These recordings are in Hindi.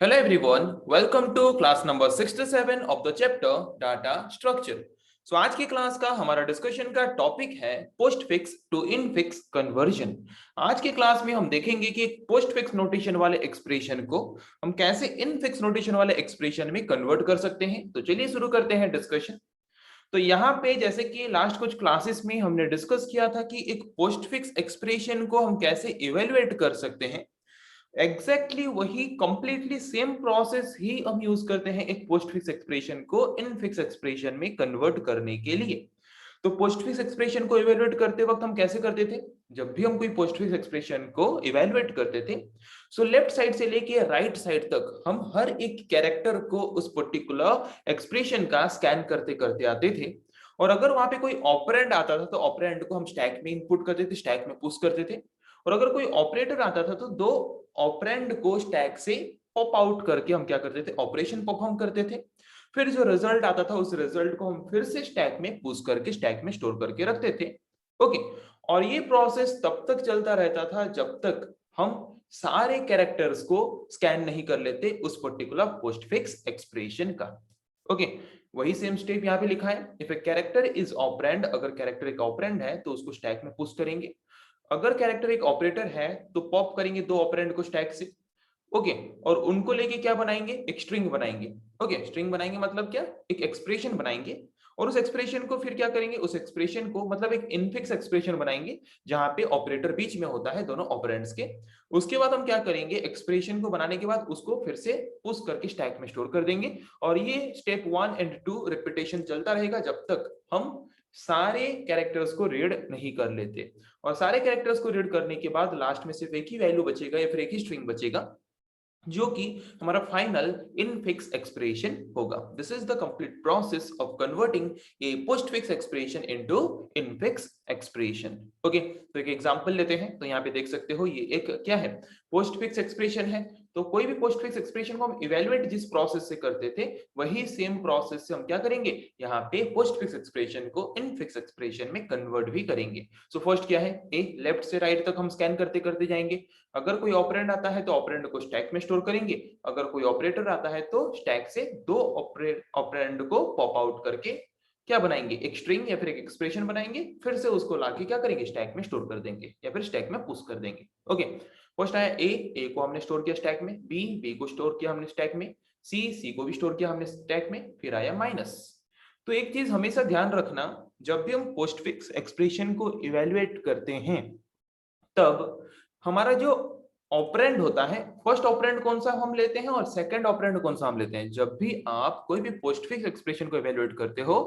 Hello everyone, welcome to class number 67 of the chapter Data Structure. So आज की क्लास का हमारा डिस्कशन का टॉपिक है postfix to infix conversion. आज की क्लास में हम देखेंगे कि पोस्ट फिक्स नोटेशन वाले एक्सप्रेशन को हम कैसे इनफिक्स नोटेशन वाले एक्सप्रेशन में कन्वर्ट कर सकते हैं। तो चलिए शुरू करते हैं डिस्कशन। तो यहाँ पे जैसे कि लास्ट कुछ क्लासेस में हमने डिस्कस किया था कि एक पोस्ट फिक्स एक्सप्रेशन को हम कैसे इवेल्युएट कर सकते हैं। एग्जैक्टली वही कंप्लीटली सेम प्रोसेस ही हम यूज करते हैं एक पोस्ट फिक्स एक्सप्रेशन को इन फिक्स एक्सप्रेशन में कन्वर्ट करने के लिए। तो पोस्ट फिक्स एक्सप्रेशन को इवेल्युएट करते वक्त हम कैसे करते थे? जब भी हम कोई पोस्ट फिक्स एक्सप्रेशन को इवेल्युएट करते थे, सो लेफ्ट साइड से लेके राइट साइड तक हम हर एक कैरेक्टर को उस पर्टिकुलर एक्सप्रेशन का स्कैन करते करते आते थे। और अगर वहां पे कोई ऑपरेंड आता था तो ऑपरेंड को हम स्टैक में इनपुट करते थे, स्टैक में पुश करते थे। और अगर कोई ऑपरेटर आता था तो दो ऑपरेंड को स्टैक से पॉप आउट करके हम क्या करते थे? ऑपरेशन परफॉर्म करते थे। फिर जो रिजल्ट आता था उस रिजल्ट को हम फिर से स्टैक में पुश करके स्टैक में स्टोर करके रखते थे। ओके, और ये प्रोसेस तब तक चलता रहता था जब तक हम सारे कैरेक्टर्स को स्कैन नहीं कर लेते उस पर्टिकुलर पोस्ट फिक्स एक्सप्रेशन का। ओके, वही सेम स्टेप यहाँ पे लिखा है। If a character is operand, अगर कैरेक्टर एक ऑपरेंड है तो उसको स्टैक में पुश करेंगे। अगर कैरेक्टर एक ऑपरेटर है तो पॉप करेंगे दो ऑपरेंड को स्टैक से। ओके, और उनको लेके क्या बनाएंगे? एक स्ट्रिंग बनाएंगे। ओके, स्ट्रिंग बनाएंगे मतलब क्या? एक एक्सप्रेशन बनाएंगे। और उस एक्सप्रेशन को फिर क्या करेंगे? उस एक्सप्रेशन को मतलब एक इनफिक्स एक्सप्रेशन बनाएंगे जहां पे ऑपरेटर बीच में होता है दोनों ऑपरेंड्स के। उसके बाद हम क्या करेंगे? एक्सप्रेशन को बनाने के बाद उसको फिर से पुश करके स्टैक में स्टोर कर देंगे। और ये स्टेप 1 एंड 2 रिपीटेशन चलता रहेगा जब तक हम सारे कैरेक्टर्स को रीड नहीं कर लेते। और सारे कैरेक्टर्स को रीड करने के बाद लास्ट में सिर्फ एक ही वैल्यू बचेगा या फिर एक ही स्ट्रिंग बचेगा जो कि हमारा फाइनल इनफिक्स एक्सप्रेशन होगा। This is the complete process of converting A post fix expression into infix expression. Okay, तो एक एग्जांपल लेते हैं। तो यहाँ पे देख सकते हो ये एक क्या है? पोस्ट फिक्स एक्सप्रेशन है। तो कोई भी पोस्ट फिक्स एक्सप्रेशन को हम इवेल्युएट जिस प्रोसेस से करते थे वही सेम प्रोसेस से हम क्या करेंगे? यहाँ पे पोस्ट फिक्स एक्सप्रेशन को इनफिक्स एक्सप्रेशन में कन्वर्ट भी करेंगे। सो फर्स्ट क्या है? ए, लेफ्ट से राइट तक हम स्कैन करते करते जाएंगे। अगर कोई ऑपरेंड आता है तो ऑपरेंड को स्टैक में स्टोर करेंगे। अगर कोई ऑपरेटर आता है तो स्टैक से दो ऑपरेंड को पॉप आउट करके क्या बनाएंगे? एक स्ट्रिंग या फिर एक एक्सप्रेशन बनाएंगे। फिर से उसको लाके क्या करेंगे? स्टैक में स्टोर कर देंगे या फिर स्टैक में पुश कर देंगे। ओके, फर्स्ट आया ए, ए को हमने स्टोर किया स्टैक में। बी, बी को स्टोर किया हमने स्टैक में। सी, सी को भी स्टोर किया हमने स्टैक में। फिर आया माइनस। तो एक चीज हमेशा ध्यान रखना, जब भी हम पोस्ट फिक्स एक्सप्रेशन को इवेल्युएट करते हैं तब हमारा जो ऑपरेंड होता है, फर्स्ट ऑपरेंड कौन सा हम लेते हैं और सेकंड ऑपरेंड कौन सा हम लेते हैं। जब भी आप कोई भी पोस्टफिक्स एक्सप्रेशन को इवेल्युएट करते हो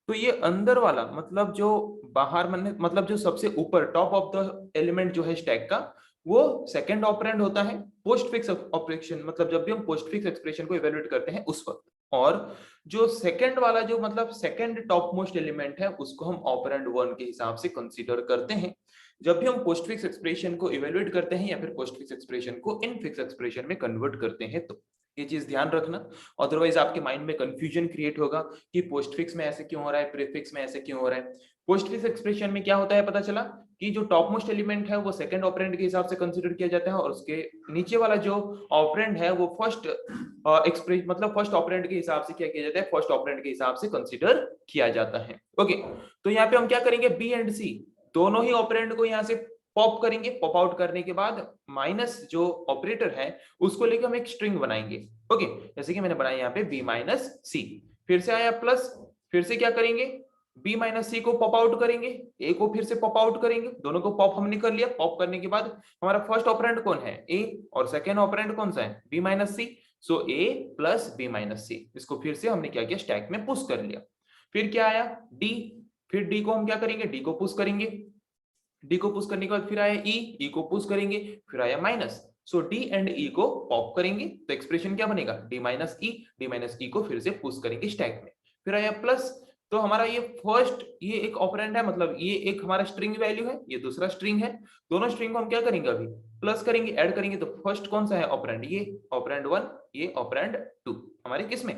तो ये अंदर वाला मतलब जो बाहर मतलब जो सबसे ऊपर टॉप ऑफ द एलिमेंट जो है स्टैक का, वो सेकंड ऑपरेंड होता है पोस्टफिक्स ऑपरेशन। मतलब जब भी हम पोस्टफिक्स एक्सप्रेशन को इवेल्युएट करते हैं उस वक्त। और जो सेकंड वाला जो मतलब सेकंड टॉप मोस्ट एलिमेंट है उसको हम ऑपरेंड 1 के हिसाब से कंसीडर करते हैं जब भी हम पोस्टफिक्स एक्सप्रेशन को इवेल्युएट करते हैं या फिर पोस्टफिक्स एक्सप्रेशन को इनफिक्स एक्सप्रेशन में कन्वर्ट करते हैं। तो ये चीज ध्यान रखना, अदरवाइज आपके माइंड में कंफ्यूजन क्रिएट होगा कि पोस्टफिक्स में ऐसे क्यों हो रहा है, प्रीफिक्स में ऐसे क्यों हो रहा है। पोस्टफिक्स एक्सप्रेशन में क्या होता है पता चला कि जो टॉप मोस्ट एलिमेंट है वो सेकंड ऑपरेंड के हिसाब से कंसीडर किया जाता है और उसके नीचे वाला जो ऑपरेंड है वो फर्स्ट एक्सप्रेशन मतलब फर्स्ट ऑपरेंड के हिसाब से क्या किया जाता है? फर्स्ट ऑपरेंड के हिसाब से कंसीडर किया जाता है। ओके, तो यहाँ पे हम क्या करेंगे? बी एंड सी दोनों ही ऑपरेंड को यहाँ से पॉप करेंगे। पॉप आउट करने के बाद माइनस जो ऑपरेटर है उसको लेकर हम एक स्ट्रिंग बनाएंगे। ओके, जैसे कि मैंने बनाया यहाँ पे बी माइनस सी। फिर से आया प्लस, फिर से क्या करेंगे? बी माइनस सी को पॉप आउट करेंगे, ए को फिर से पॉप आउट करेंगे। दोनों को पॉप हमने कर लिया। पॉप करने के बाद हमारा फर्स्ट ऑपरेंड कौन है? ए, और सेकेंड ऑपरेंड कौन सा है? बी माइनस सी। सो ए प्लस बी माइनस सी, इसको फिर से हमने क्या किया? स्टैक में पुश कर लिया। फिर क्या आया? डी। फिर डी को हम क्या करेंगे? डी को पुश करेंगे। डी को पुश करने के बाद फिर आया ई, ई को पुश करेंगे। फिर आया माइनस। सो डी एंड ई को पॉप करेंगे तो एक्सप्रेशन क्या बनेगा? डी माइनस ई। डी माइनस ई को फिर से पुश करेंगे स्टैक में। फिर आया प्लस। तो हमारा ये फर्स्ट ये एक ऑपरेंड है, मतलब ये एक हमारा स्ट्रिंग वैल्यू है, ये दूसरा स्ट्रिंग है। दोनों स्ट्रिंग को हम क्या करेंगे? अभी प्लस करेंगे, ऐड करेंगे। तो फर्स्ट कौन सा है ऑपरेंड? ये ऑपरेंड 1, ये ऑपरेंड 2 हमारे किसमें?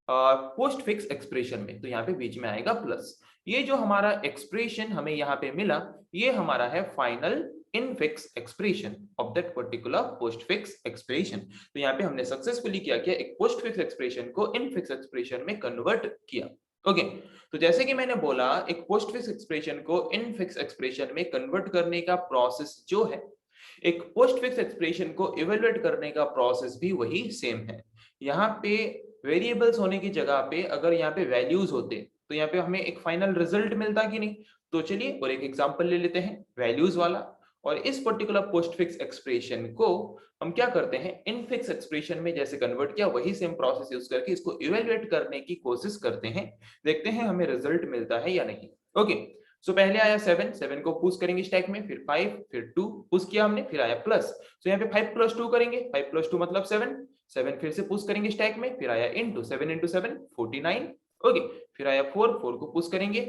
पोस्ट फिक्स एक्सप्रेशन में। तो यहाँ पे बीच में आएगा प्लस। ये जो हमारा एक्सप्रेशन हमें यहाँ पे मिला ये हमारा है final infix expression of that particular postfix expression। तो यहाँ पे हमने सक्सेसफुली क्या किया, एक पोस्टफिक्स एक्सप्रेशन को इनफिक्स एक्सप्रेशन में कन्वर्ट किया। ओके, तो जैसे कि मैंने बोला, एक पोस्टफिक्स एक्सप्रेशन को इनफिक्स एक्सप्रेशन में कन्वर्ट करने का प्रोसेस जो है, एक पोस्टफिक्स एक्सप्रेशन को इवेलुएट करने का प्रोसेस भी वही सेम है। यहाँ पे वेरिएबल्स होने की जगह पे अगर यहाँ पे वैल्यूज होते तो यहाँ पे हमें एक फाइनल रिजल्ट मिलता कि नहीं। तो चलिए और एक एग्जांपल ले लेते हैं वैल्यूज वाला, और इस पर्टिकुलर पोस्टफिक्स एक्सप्रेशन को हम क्या करते हैं, इनफिक्स एक्सप्रेशन में जैसे कन्वर्ट किया वही सेम प्रोसेस यूज करके इसको इवेलुएट करने की कोशिश करते हैं, देखते हैं हमें रिजल्ट मिलता है या नहीं। ओके, सो पहले आया 7 को पुश करेंगे स्टैक में, फिर 5, फिर 2 पुश किया हमने, फिर आया प्लस। सो यहाँ पे 5 + 2 करेंगे, 5 + 2 मतलब 7 फिर से पुश करेंगे स्टैक में, फिर आया इनटू 7 × 7 49। ओके, फिर आया 4 को पुश करेंगे,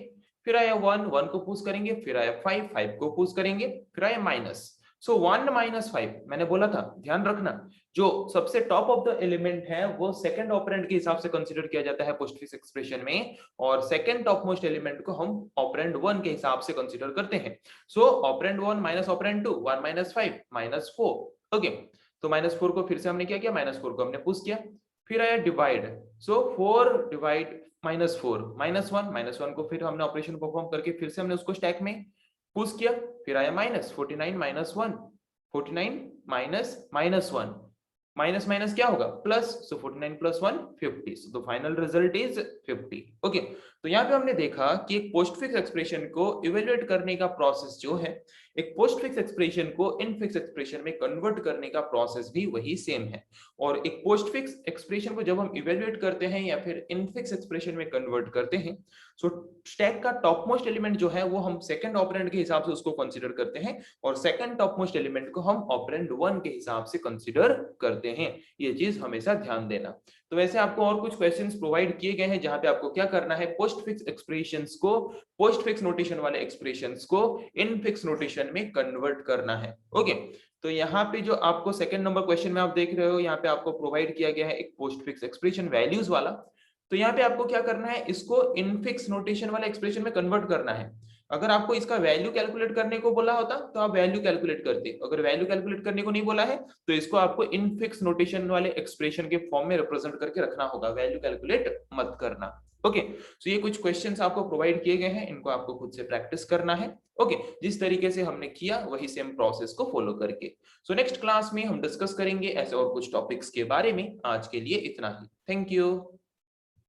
फिर आया 1 को पुश करेंगे, फिर आया 5 को पुश करेंगे, फिर आया माइनस। सो 1 - 5 मैंने बोला था, ध्यान रखना, जो सबसे टॉप ऑफ द एलिमेंट है वो सेकंड ऑपरेंड के हिसाब से कंसीडर किया जाता है पोस्टफिक्स एक्सप्रेशन में, और सेकंड टॉप मोस्ट एलिमेंट को हम ऑपरेंड 1 के हिसाब से कंसीडर करते हैं। सो ऑपरेंड 1 माइनस ऑपरेंड 2, 1 - 5 -4। ओके, तो -4 को फिर से हमने क्या किया, -4 को हमने पुश किया, फिर आया डिवाइड। सो 4 डिवाइड -4 -1 को फिर हमने ऑपरेशन परफॉर्म करके फिर से हमने उसको स्टैक में पुश किया, फिर आया माइनस 49 - 1 49 -1 माइनस माइनस क्या होगा, plus. So 49 + 1 50। So the final result is 50। Okay, तो यहाँ पे हमने देखा कि एक पोस्टफिक्स एक्सप्रेशन को इवेल्युएट करने का प्रोसेस जो है, एक पोस्टफिक्स एक्सप्रेशन को इनफिक्स एक्सप्रेशन में कन्वर्ट करने का प्रोसेस भी वही सेम है। और एक पोस्टफिक्स एक्सप्रेशन को जब हम इवेल्युएट करते हैं या फिर इनफिक्स एक्सप्रेशन में कन्वर्ट करते हैं, सो स्टैक का टॉप मोस्ट एलिमेंट जो है वो हम सेकंड ऑपरेंड के हिसाब से उसको कंसीडर करते हैं, और सेकंड टॉप मोस्ट एलिमेंट को हम ऑपरेंड 1 के हिसाब से कंसीडर करते हैं। ये चीज हमेशा ध्यान देना। तो वैसे आपको और कुछ क्वेश्चंस प्रोवाइड किए गए हैं जहां पे आपको क्या करना है, पोस्टफिक्स एक्सप्रेशंस को, पोस्टफिक्स नोटेशन वाले एक्सप्रेशंस को इनफिक्स नोटेशन में कन्वर्ट करना है। ओके, तो यहाँ पे जो आपको सेकंड नंबर क्वेश्चन में आप देख रहे हो, यहाँ पे आपको प्रोवाइड किया गया है एक पोस्टफिक्स एक्सप्रेशन वैल्यूज वाला। तो यहाँ पे आपको क्या करना है, इसको इनफिक्स नोटेशन वाले एक्सप्रेशन में कन्वर्ट करना है। अगर आपको इसका वैल्यू कैलकुलेट करने को बोला होता तो आप वैल्यू कैलकुलेट करते, अगर वैल्यू कैलकुलेट करने को नहीं बोला है तो इसको आपको इनफिक्स नोटेशन वाले एक्सप्रेशन के फॉर्म में रिप्रेजेंट करके रखना होगा, वैल्यू कैलकुलेट मत करना। ओके, सो ये कुछ क्वेश्चंस आपको प्रोवाइड किए गए हैं, इनको आपको खुद से प्रैक्टिस करना है। ओके, जिस तरीके से हमने किया वही सेम प्रोसेस को फॉलो करके। सो नेक्स्ट क्लास में हम डिस्कस करेंगे ऐसे और कुछ टॉपिक्स के बारे में। आज के लिए इतना ही, थैंक यू।